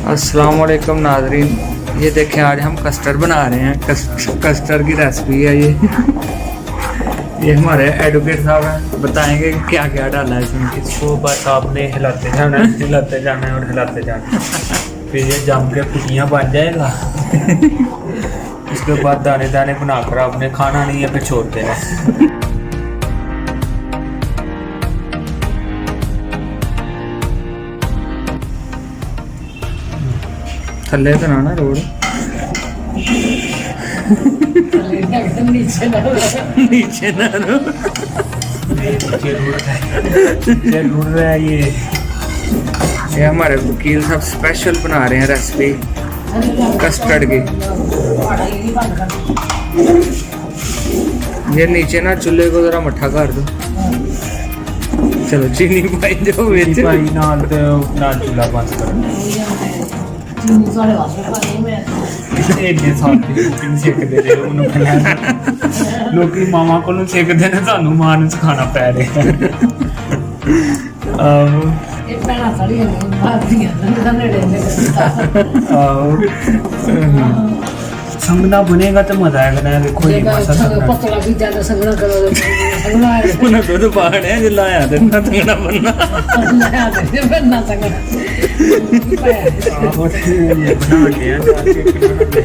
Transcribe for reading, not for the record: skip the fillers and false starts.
अस्सलाम वालेकुम नाज़रीन, ये देखें आज हम कस्टर्ड बना रहे हैं। कस्टर्ड की रेसिपी है ये हमारे एडवोकेट साहब हैं, बताएंगे कि क्या क्या डाला है इसमें। इसको बस आपने हिलाते जाना है, हिलाते जाना है और हिलाते जाना है, फिर ये जम के पुटियाँ बन जाएगा। उसके बाद दाने दाने बनाकर आपने खाना नहीं है, फिर छोड़ देना। थल्ले तो ना रोड नीचे ना जरूर है ये हमारे वकील साहब स्पेशल बना रहे हैं रेसिपी कस्टर्ड की। ये नीचे ना चूल्हे को जरा मट्ठा कर दो। चलो चीनी पाई दो भाई नाल चूल्हा बंद करो। लोकी मामा को सिखते ने सानू मां नूं सिखाना पै रहा संगना बनेगा तो मजा आएगा ना। देखो ये पतला भी ज्यादा संगना करो उन्हें दूध पहाड़ है जो लाया था ना संगना बनना लाया था बनना संगना ये बना के